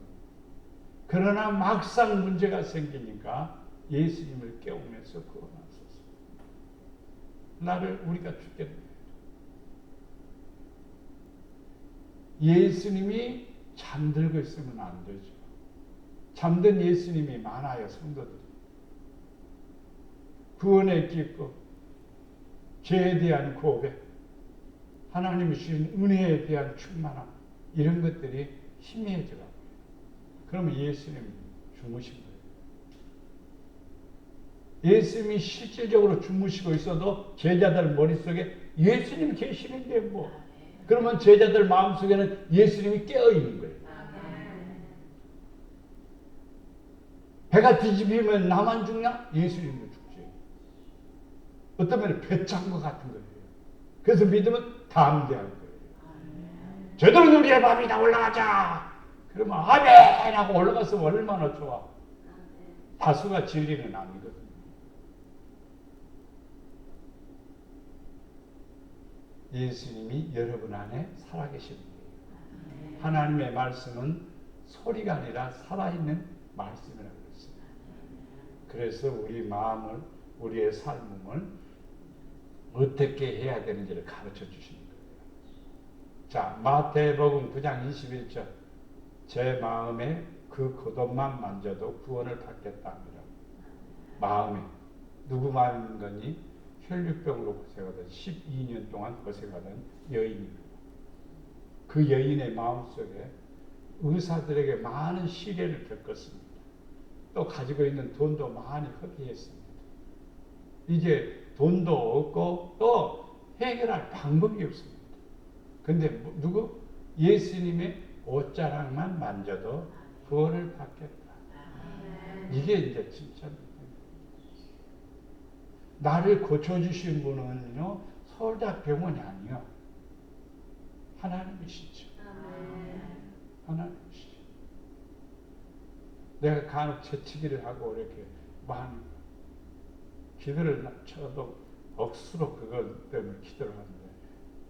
그러나 막상 문제가 생기니까 예수님을 깨우면서 구원하소서. 우리가 죽겠나이다. 예수님이 잠들고 있으면 안 되죠. 잠든 예수님이 많아요, 성도들이. 구원의 기쁨, 죄에 대한 고백, 하나님이 주신 은혜에 대한 충만함, 이런 것들이 희미해져가고 그러면 예수님이 주무신 거예요. 예수님이 실질적으로 주무시고 있어도 제자들 머릿속에 예수님이 계시는데 뭐. 그러면 제자들 마음속에는 예수님이 깨어있는 거예요. 배가 뒤집히면 나만 죽냐? 예수님도 죽지. 어떤 면에 배찬 것 같은 거예요. 그래서 믿으면 담대할 거예요. 저들은 우리의 밥이다 올라가자. 그러면 아멘 하고 올라가서 얼마나 좋아. 다수가 진리는 아니거든요. 예수님이 여러분 안에 살아계신 분이에요. 하나님의 말씀은 소리가 아니라 살아있는 말씀이라고 했습니다. 그래서 우리 마음을, 우리의 삶을 어떻게 해야 되는지를 가르쳐 주시는 거예요. 자, 마태복음 9장 21절. 제 마음에 그 겉옷만 만져도 구원을 받겠다 합니다. 마음에. 누구 마음인 거니? 혈류병으로 고생하던 12년 동안 고생하던 여인입니다. 그 여인의 마음속에 의사들에게 많은 시련을 겪었습니다. 또 가지고 있는 돈도 많이 허비했습니다. 이제 돈도 없고 또 해결할 방법이 없습니다. 근데 누구? 예수님의 옷자락만 만져도 구원을 받겠다. 이게 이제 진짜입니다. 나를 고쳐주신 분은요, 서울대학 병원이 아니요, 하나님이시죠. 하나님이시죠. 내가 간혹 재치기를 하고 이렇게 많이 기도를 쳐도 억수로 그것 때문에 기도를 하는데,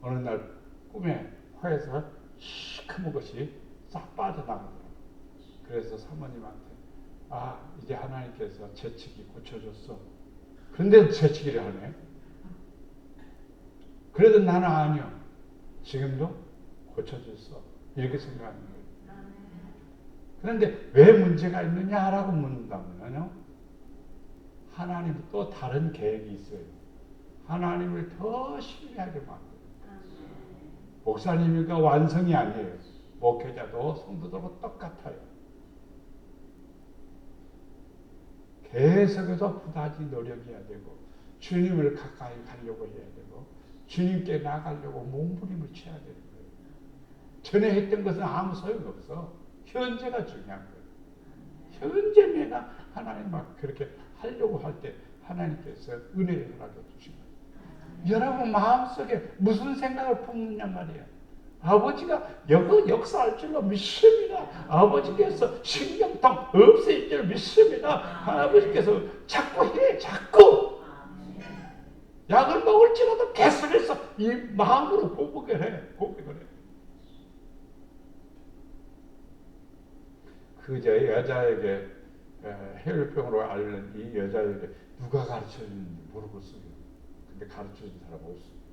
어느 날 꿈에 코에서 시커먼 것이 싹 빠져나가더라고요. 그래서 사모님한테, 아, 이제 하나님께서 재치기 고쳐줬어. 그런데도 재치기를 하네. 그래도 나는 아니요. 지금도 고쳐줬어. 이렇게 생각하는 거예요. 그런데 왜 문제가 있느냐라고 묻는다면요, 하나님은 또 다른 계획이 있어요. 하나님을 더 신뢰하게 만들어요. 목사님이니까 완성이 아니에요. 목회자도 성도도 똑같아요. 계속해서 부다지 노력해야 되고, 주님을 가까이 가려고 해야 되고, 주님께 나가려고 몸부림을 쳐야 되는 거예요. 전에 했던 것은 아무 소용없어. 현재가 중요한 거예요. 현재 내가 하나님 막 그렇게 하려고 할 때 하나님께서 은혜를 허락해 주신 거예요. 여러분 마음속에 무슨 생각을 품느냐 말이에요. 아버지가 역사할 줄로 믿습니다. 아버지께서 신경통 없앨 줄 믿습니다. 아버지께서 자꾸 해, 자꾸. 약을 먹을지라도 계속해서 이 마음으로 고백을 해. 그 여자에게 혈류병으로 앓는 이 여자에게 누가 가르쳐주는지 모르겠어요. 근데 가르쳐준 사람 없습니다.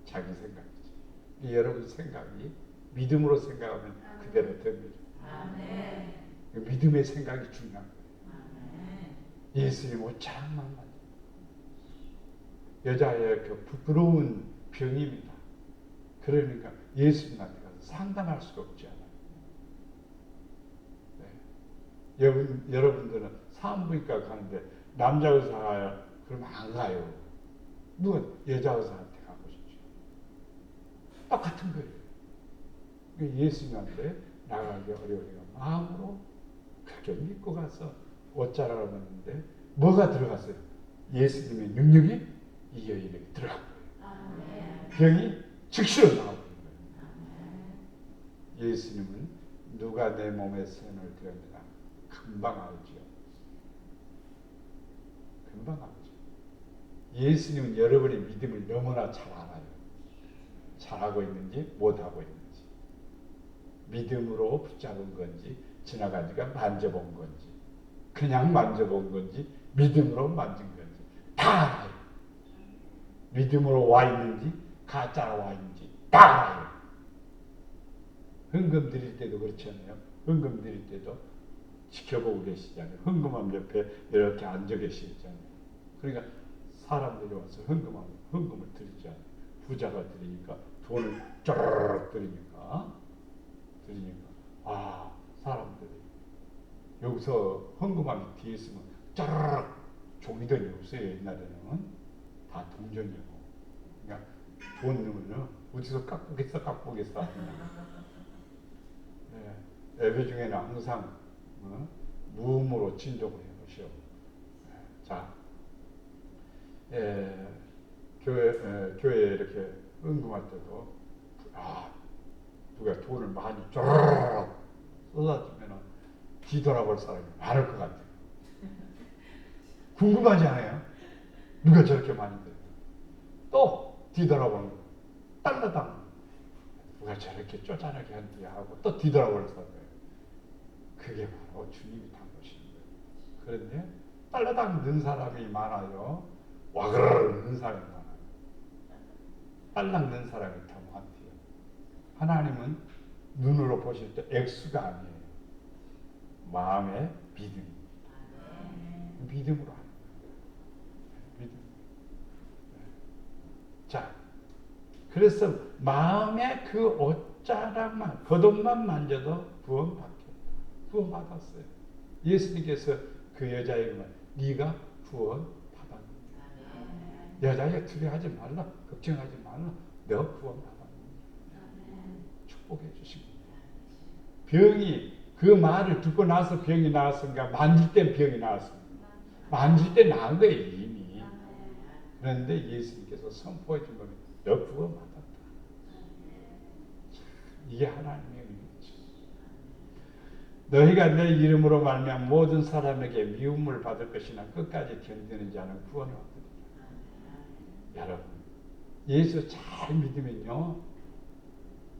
자기 생각이지. 여러분 생각이 믿음으로 생각하면 그대로 됩니다. 아멘. 믿음의 생각이 중요한 거예요. 예수님 옷자락만 만져. 여자의 그 부끄러운 병입니다. 그러니까 예수님한테 가서 상담할 수가 없지 않아요. 네. 여러분들은 산부인과 가는데 남자 의사가 그러면 안 가요. 누가 여자 의사한테 가고 싶죠. 똑같은 거예요. 예수님한테 나가기 어려우니까 마음으로 그렇게 믿고 가서 옷자락을 봤는데 뭐가 들어갔어요? 예수님의 능력이 이 여인에게 들어간 거예요. 병이 즉시로 나오는 거예요. 예수님은 누가 내 몸에 손을 대었느냐 금방 알죠. 금방 알죠. 예수님은 여러분의 믿음을 너무나 잘 알아요. 잘하고 있는지 못하고 있는지, 믿음으로 붙잡은 건지 지나가니까 만져본 건지, 그냥 만져본 건지 믿음으로 만진 건지 다 알아요. 믿음으로 와 있는지 가짜로 와 있는지 다 알아요. 헌금 드릴 때도 그렇지 않나요? 헌금 드릴 때도 지켜보고 계시잖아요. 헌금함 옆에 이렇게 앉아 계시잖아요. 그러니까 사람들이 와서 헌금을 드리잖아요. 부자가 드리니까 돈을 쪼르륵 드리니까 사람들이 여기서 헌금함이 뒤에 있으면 쪼르륵 종이들이 없어요. 옛날에는 다 동전이고. 그러니까 돈 넣으면 어디서 깎고겠어 예배 중에는 항상 무음으로 진동을 해놓으시오. 자, 교회에 이렇게 헌금할 때도 누가 돈을 많이 쪼르륵 쏟아주면 뒤돌아볼 사람이 많을 것 같아요. 궁금하지 않아요? 누가 저렇게 많이 들어요? 또 뒤돌아보는 거예요. 딸라당 누가 저렇게 쪼잔하게 한디 하고 또 뒤돌아볼 사람이에요. 그게 바로 주님이 담으시는 거예요. 그런데 딸라당 넣은 사람이 많아요. 와그라르 넣은 사람이 많아요. 딸랑 넣은 사람이 더 많대요. 하나님은 눈으로 보실 때 액수가 아니에요. 마음의 믿음. 믿음으로 하는 거예요. 믿음. 자, 그래서 마음의 그 옷자락만, 겉옷만 만져도 구원받았어요. 예수님께서 그 여자에게 네가 구원받았느냐. 여자에게 두려워하지 말라, 걱정하지 말라, 너 구원받았느냐. 축복해 주십니다. 병이, 그 말을 듣고 나서 병이 나았습니까? 만질 때 병이 나았습니다. 만질 때 나은 거예요, 이미. 그런데 예수님께서 선포해 준 겁니다. 너 구원받았다. 이게 하나님의 의미죠. 너희가 내 이름으로 말미암아 모든 사람에게 미움을 받을 것이나 끝까지 견디는 자는 구원을 얻으리라. 여러분, 예수 잘 믿으면요,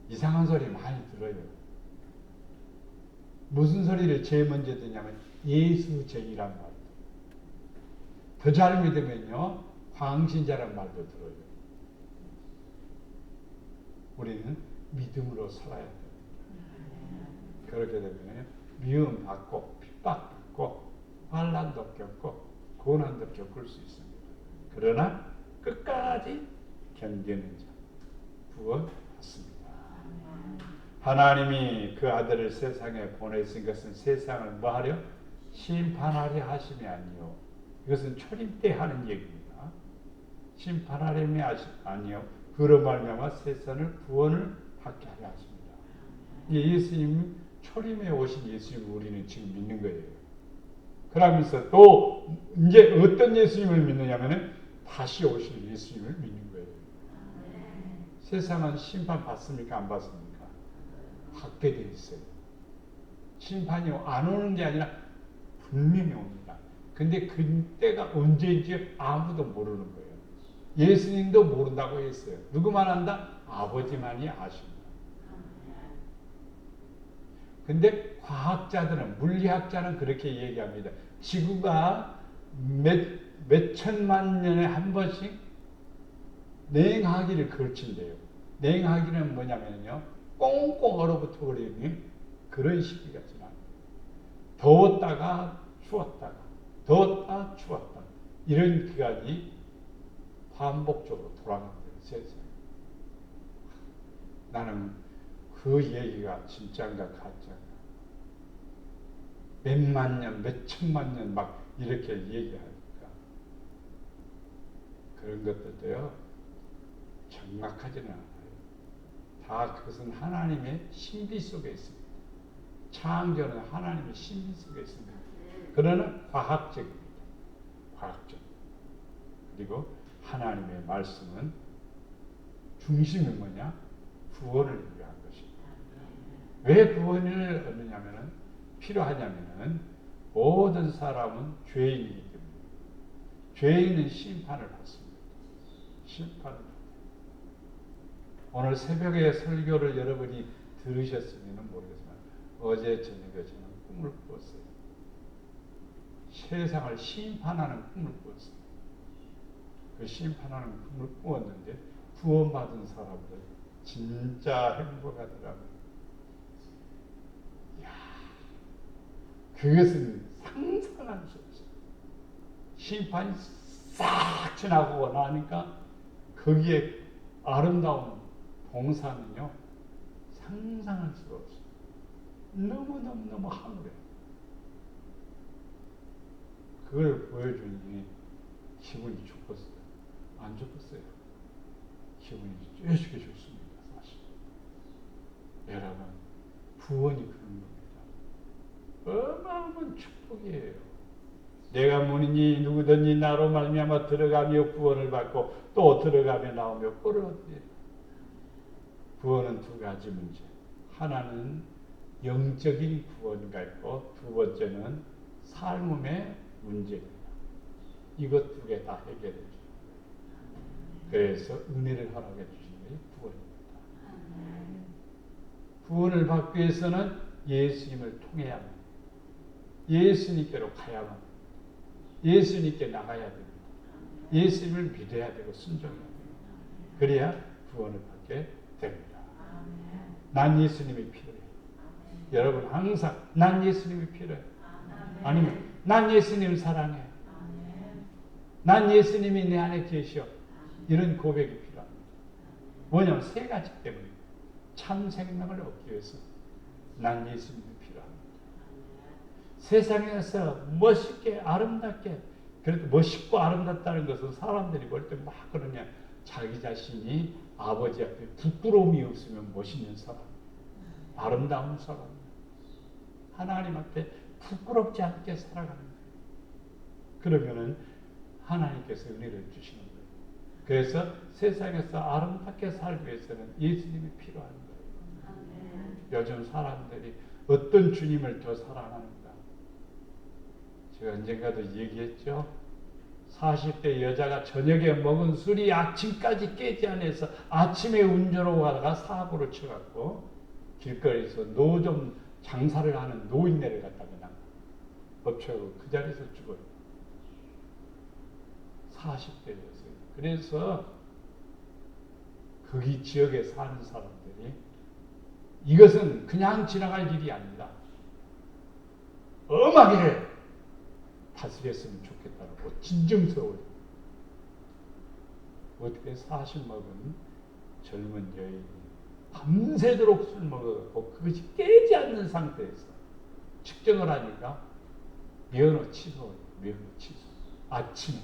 이상한 소리 많이 들어요. 무슨 소리를 제일 먼저 듣냐면 예수쟁이란 말. 더 잘 믿으면요, 광신자란 말도 들어요. 우리는 믿음으로 살아야 됩니다. 그렇게 되면 미움 받고 핍박 받고 환난도 겪고 고난도 겪을 수 있습니다. 그러나 끝까지 견디는 자 구원받습니다. 하나님이 그 아들을 세상에 보내신 것은 세상을 뭐하려? 심판하려 하심이 아니요. 이것은 초림 때 하는 얘기입니다. 심판하림이 아니요. 그로 말미암아 세상을 구원을 받게 하려 하십니다. 예수님 초림에 오신 예수님을 우리는 지금 믿는 거예요. 그러면서 또 이제 어떤 예수님을 믿느냐면은 다시 오실 예수님을 믿는 거예요. 세상은 심판 받습니까? 안 받습니까? 받게 돼 있어요. 심판이 안 오는 게 아니라 분명히 옵니다. 근데 그때가 언제인지 아무도 모르는 거예요. 예수님도 모른다고 했어요. 누구만 안다? 아버지만이 아십니다. 근데 과학자들은, 물리학자는 그렇게 얘기합니다. 지구가 몇 천만 년에 한 번씩 냉하기를 거친대요. 냉하기는 뭐냐면요, 꽁꽁 얼어붙어 버리는 그런 시기가 지나요. 더웠다가 추웠다가, 더웠다 추웠다, 이런 기간이 반복적으로 돌아간대요, 세상에. 나는 그 얘기가 진짜인가 가짜인가, 몇만 년, 몇천만 년 막 이렇게 얘기하니까 그런 것들도요, 정확하지는 않아요. 다 그것은 하나님의 신비 속에 있습니다. 창조는 하나님의 신비 속에 있습니다. 그러나 과학적입니다. 과학적. 그리고 하나님의 말씀은 중심이 뭐냐? 구원을 위한 것입니다. 왜 구원을 얻느냐면은, 필요하냐면은, 모든 사람은 죄인이기 때문에 죄인은 심판을 받습니다. 심판을 받습니다. 오늘 새벽에 설교를 여러분이 들으셨으면 모르겠지만 어제 저녁에 저는 꿈을 꾸었어요. 세상을 심판하는 꿈을 꾸었어요. 그 심판하는 꿈을 꾸었는데 구원받은 사람들 진짜 행복하더라고요. 이야, 그것은 상상할 수 없어요. 심판이 싹 지나고 나니까 거기에 아름다운 봉사는요, 상상할 수가 없어요. 너무 하늘에. 그걸 보여주니 기분이 좋겠어요? 안 좋겠어요? 기분이 쬐시게 좋습니다, 사실. 여러분, 구원이 그런 겁니다. 어마어마한 축복이에요. 내가 문이니 누구든지 나로 말미암아 들어가며 구원을 받고 또 들어가며 나오며 꼴을 얻게. 구원은 두 가지 문제. 하나는 영적인 구원가 있고 두 번째는 삶의 문제입니다. 이것 두 개 다 해결해 주십니다. 그래서 은혜를 허락해 주시는 게 구원입니다. 구원을 받기 위해서는 예수님을 통해야 합니다. 예수님께로 가야만 합니다. 예수님께 나가야 됩니다. 예수님을 믿어야 되고 순종해야 됩니다. 그래야 구원을 받게 됩니다. 난 예수님이 필요해. 여러분 항상 난 예수님이 필요해. 아니면 난 예수님 사랑해. 난 예수님이 내 안에 계셔. 이런 고백이 필요합니다. 뭐냐면 세 가지 때문에 참 생명을 얻기 위해서 난 예수님이 필요합니다. 세상에서 멋있게 아름답게 그래도 멋있고 아름답다는 것은 사람들이 볼 때 막 그러냐 자기 자신이 아버지 앞에 부끄러움이 없으면 멋있는 사람, 아름다운 사람, 하나님 앞에 부끄럽지 않게 살아가는 거예요. 그러면은 하나님께서 은혜를 주시는 거예요. 그래서 세상에서 아름답게 살기 위해서는 예수님이 필요한 거예요. 요즘 사람들이 어떤 주님을 더 사랑하는가? 제가 언젠가도 얘기했죠. 40대 여자가 저녁에 먹은 술이 아침까지 깨지 않아서 아침에 운전하고 가다가 사고를 쳐갖고 길거리에서 노점 장사를 하는 노인네를 갖다 그냥 엎쳐고 그 자리에서 죽어요. 40대였어요. 그래서 거기 지역에 사는 사람들이 이것은 그냥 지나갈 일이 아니다. 엄하게 다스렸으면 좋겠다고 진정서워요. 어떻게 40 먹은 젊은 여인이 밤새도록 술 먹어갖고 그것이 깨지 않는 상태에서 측정을 하니까 면허 취소, 면허 취소. 아침에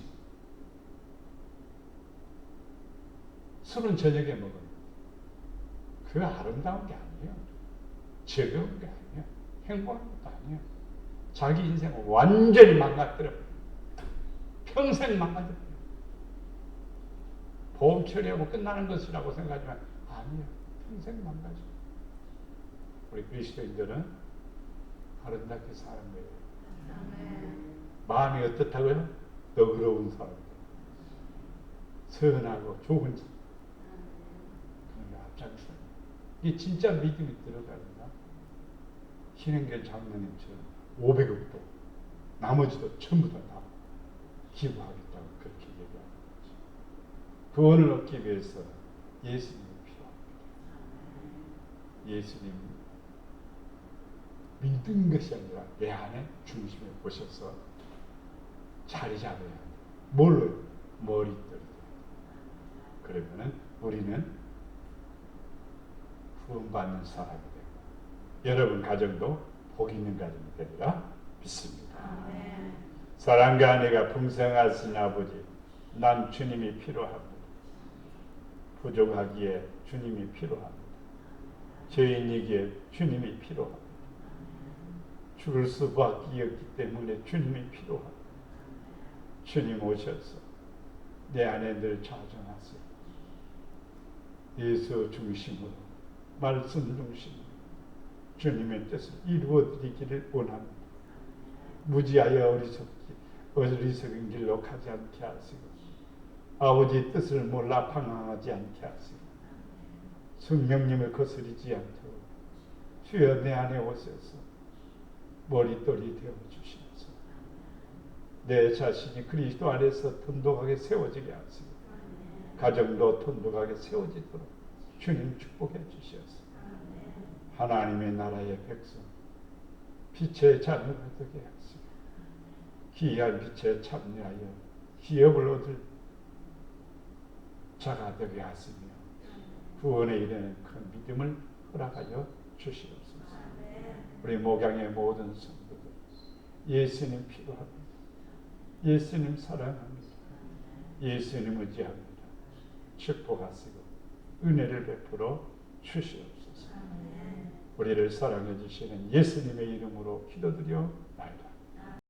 술은 저녁에 먹어요. 그거 아름다운 게 아니에요. 즐거운 게 아니에요. 행복한 것도 아니에요. 자기 인생을 완전히 망가뜨려. 평생 망가뜨려. 보험 처리하고 끝나는 것이라고 생각하지만 아니에요. 평생 망가져. 우리 그리스도인들은 아름답게 사는 거예요. 마음이 어떻다고요? 너그러운 사람들. 선하고 좋은 자. 그런 앞장서. 이게 진짜 믿음이 들어갑니다. 신행전 장로님처럼 500억도 나머지도 전부 다 기부하겠다고 그렇게 얘기하는 거죠. 구원을 얻기 위해서 예수님이 필요합니다. 예수님 믿는 것이 아니라 내 안에 중심에 보셔서 자리 잡아야 합니다. 뭘로? 머릿돌이. 그러면은 우리는 구원받는 사람이 되고 여러분 가정도 복 있는 가정이 되리라 믿습니다. 아멘. 사랑과 은혜가 풍성하신 아버지, 난 주님이 필요합니다. 부족하기에 주님이 필요합니다. 죄인이기에 주님이 필요합니다. 죽을 수밖에 없기 때문에 주님이 필요합니다. 주님 오셔서 내 안에 늘 좌정하세요. 예수 중심으로, 말씀 중심으로 주님의 뜻을 이루어드리기를 원합니다. 무지하여 어리석은 길로 가지 않게 하시고 아버지의 뜻을 몰라 방황하지 않게 하시고 성령님을 거스르지 않도록 주여 내 안에 오셔서 머릿돌이 되어주시면서 내 자신이 그리스도 안에서 돈독하게 세워지게 하시고 가정도 돈독하게 세워지도록 주님 축복해 주시옵소서. 하나님의 나라의 백성 빛의 자녀가 되게 하시고 기이한 빛에 참여하여 기업을 얻을 자가 되게 하시며 구원에 이르는 큰 믿음을 허락하여 주시옵소서. 우리 목양의 모든 성도들 예수님 필요합니다. 예수님 사랑합니다. 예수님 의지합니다. 축복하시고 은혜를 베풀어 주시옵소서. 우리를 사랑해 주시는 예수님의 이름으로 기도드려 나이다.